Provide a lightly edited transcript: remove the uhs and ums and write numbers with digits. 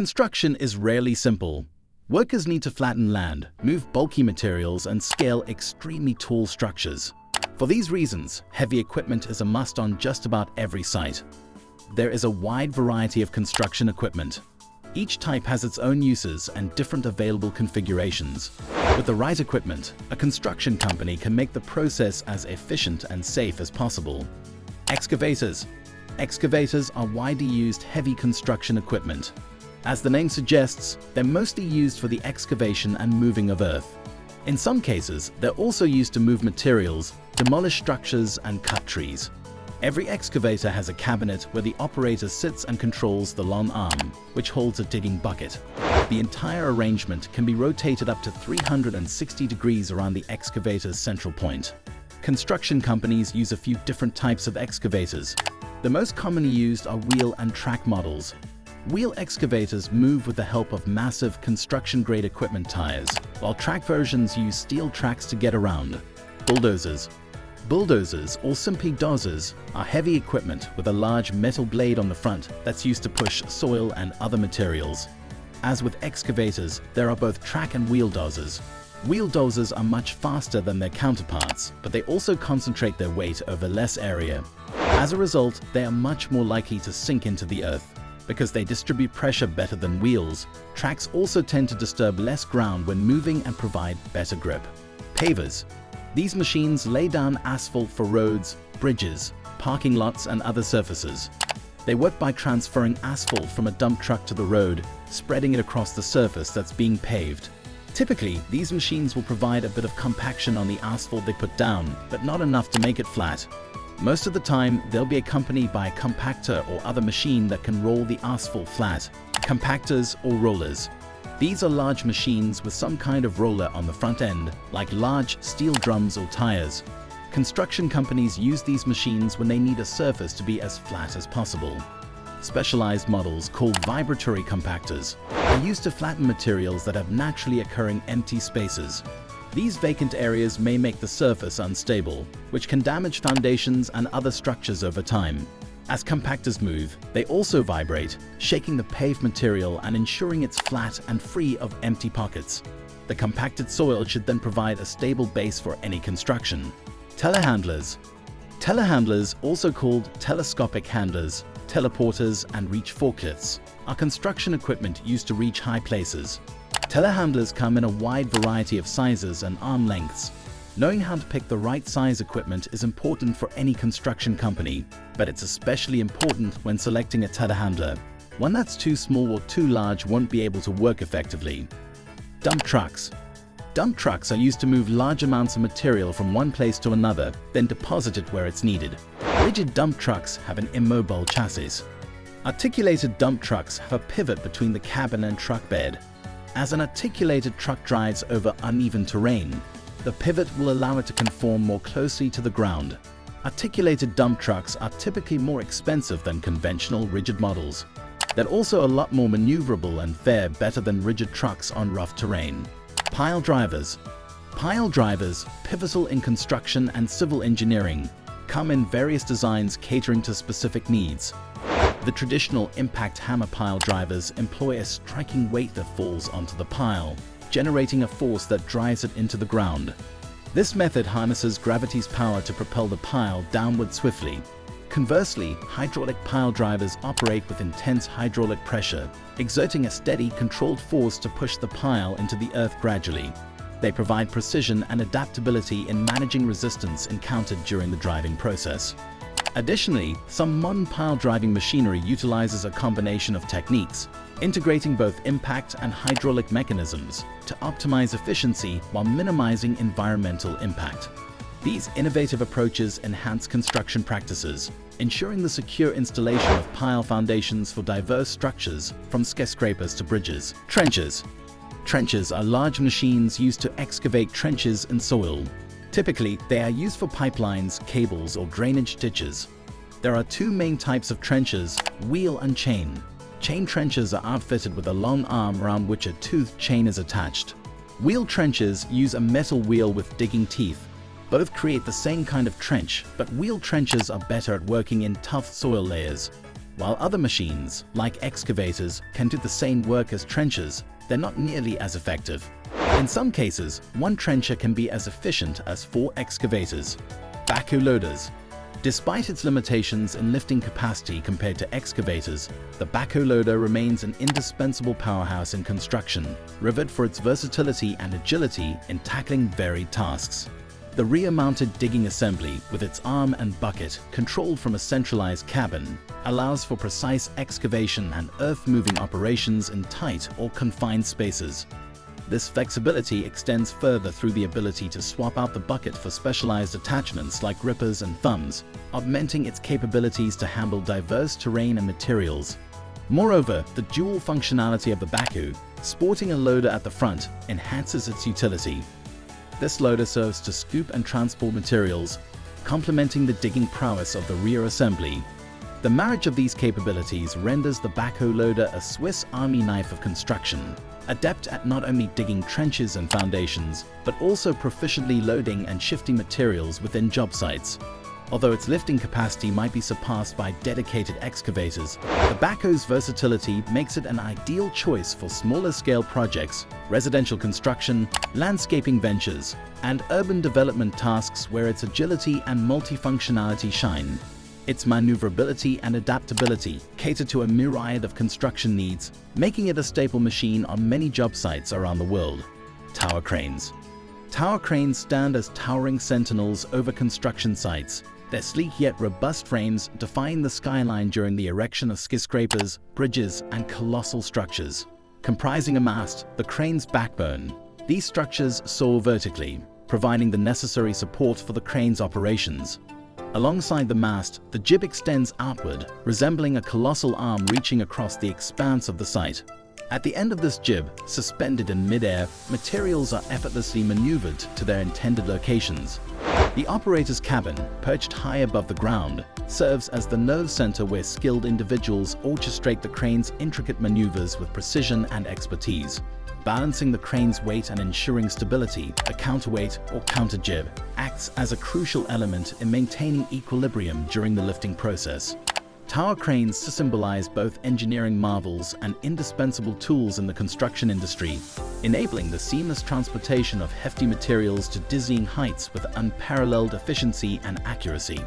Construction is rarely simple. Workers need to flatten land, move bulky materials, and scale extremely tall structures. For these reasons, heavy equipment is a must on just about every site. There is a wide variety of construction equipment. Each type has its own uses and different available configurations. With the right equipment, a construction company can make the process as efficient and safe as possible. Excavators. Excavators are widely used heavy construction equipment. As the name suggests, they're mostly used for the excavation and moving of earth. In some cases, they're also used to move materials, demolish structures, and cut trees. Every excavator has a cabinet where the operator sits and controls the long arm, which holds a digging bucket. The entire arrangement can be rotated up to 360 degrees around the excavator's central point. Construction companies use a few different types of excavators. The most commonly used are wheel and track models. Wheel excavators move with the help of massive construction-grade equipment tires, while track versions use steel tracks to get around. Bulldozers. Bulldozers, or simply dozers, are heavy equipment with a large metal blade on the front that's used to push soil and other materials. As with excavators, there are both track and wheel dozers. Wheel dozers are much faster than their counterparts, but they also concentrate their weight over less area. As a result, they are much more likely to sink into the earth. Because they distribute pressure better than wheels, tracks also tend to disturb less ground when moving and provide better grip. Pavers. These machines lay down asphalt for roads, bridges, parking lots, and other surfaces. They work by transferring asphalt from a dump truck to the road, spreading it across the surface that's being paved. Typically, these machines will provide a bit of compaction on the asphalt they put down, but not enough to make it flat. Most of the time, they'll be accompanied by a compactor or other machine that can roll the asphalt flat. Compactors or rollers. These are large machines with some kind of roller on the front end, like large steel drums or tires. Construction companies use these machines when they need a surface to be as flat as possible. Specialized models, called vibratory compactors, are used to flatten materials that have naturally occurring empty spaces. These vacant areas may make the surface unstable, which can damage foundations and other structures over time. As compactors move, they also vibrate, shaking the paved material and ensuring it's flat and free of empty pockets. The compacted soil should then provide a stable base for any construction. Telehandlers. Telehandlers, also called telescopic handlers, teleporters, and reach forklifts, are construction equipment used to reach high places. Telehandlers come in a wide variety of sizes and arm lengths. Knowing how to pick the right size equipment is important for any construction company, but it's especially important when selecting a telehandler. One that's too small or too large won't be able to work effectively. Dump trucks. Dump trucks are used to move large amounts of material from one place to another, then deposit it where it's needed. Rigid dump trucks have an immobile chassis. Articulated dump trucks have a pivot between the cabin and truck bed. As an articulated truck drives over uneven terrain, the pivot will allow it to conform more closely to the ground. Articulated dump trucks are typically more expensive than conventional rigid models. They're also a lot more maneuverable and fare better than rigid trucks on rough terrain. Pile drivers. Pile drivers, pivotal in construction and civil engineering, come in various designs catering to specific needs. The traditional impact hammer pile drivers employ a striking weight that falls onto the pile, generating a force that drives it into the ground. This method harnesses gravity's power to propel the pile downward swiftly. Conversely, hydraulic pile drivers operate with intense hydraulic pressure, exerting a steady, controlled force to push the pile into the earth gradually. They provide precision and adaptability in managing resistance encountered during the driving process. Additionally, some modern pile driving machinery utilizes a combination of techniques, integrating both impact and hydraulic mechanisms to optimize efficiency while minimizing environmental impact. These innovative approaches enhance construction practices, ensuring the secure installation of pile foundations for diverse structures, from skyscrapers to bridges. Trenches. Trenches are large machines used to excavate trenches in soil. Typically, they are used for pipelines, cables, or drainage ditches. There are two main types of trenches: wheel and chain. Chain trenches are outfitted with a long arm around which a toothed chain is attached. Wheel trenches use a metal wheel with digging teeth. Both create the same kind of trench, but wheel trenches are better at working in tough soil layers. While other machines, like excavators, can do the same work as trenchers, they're not nearly as effective. In some cases, one trencher can be as efficient as 4 excavators. Backhoe loaders. Despite its limitations in lifting capacity compared to excavators, the backhoe loader remains an indispensable powerhouse in construction, revered for its versatility and agility in tackling varied tasks. The rear-mounted digging assembly, with its arm and bucket controlled from a centralized cabin, allows for precise excavation and earth-moving operations in tight or confined spaces. This flexibility extends further through the ability to swap out the bucket for specialized attachments like grippers and thumbs, augmenting its capabilities to handle diverse terrain and materials. Moreover, the dual functionality of the backhoe, sporting a loader at the front, enhances its utility. This loader serves to scoop and transport materials, complementing the digging prowess of the rear assembly. The marriage of these capabilities renders the backhoe loader a Swiss Army knife of construction, adept at not only digging trenches and foundations, but also proficiently loading and shifting materials within job sites. Although its lifting capacity might be surpassed by dedicated excavators, the backhoe's versatility makes it an ideal choice for smaller-scale projects, residential construction, landscaping ventures, and urban development tasks where its agility and multifunctionality shine. Its maneuverability and adaptability cater to a myriad of construction needs, making it a staple machine on many job sites around the world. Tower cranes. Tower cranes stand as towering sentinels over construction sites. Their sleek yet robust frames define the skyline during the erection of skyscrapers, bridges, and colossal structures. Comprising a mast, the crane's backbone, these structures soar vertically, providing the necessary support for the crane's operations. Alongside the mast, the jib extends outward, resembling a colossal arm reaching across the expanse of the site. At the end of this jib, suspended in mid-air, materials are effortlessly maneuvered to their intended locations. The operator's cabin, perched high above the ground, serves as the nerve center where skilled individuals orchestrate the crane's intricate maneuvers with precision and expertise. Balancing the crane's weight and ensuring stability, a counterweight or counterjib acts as a crucial element in maintaining equilibrium during the lifting process. Tower cranes symbolize both engineering marvels and indispensable tools in the construction industry, enabling the seamless transportation of hefty materials to dizzying heights with unparalleled efficiency and accuracy.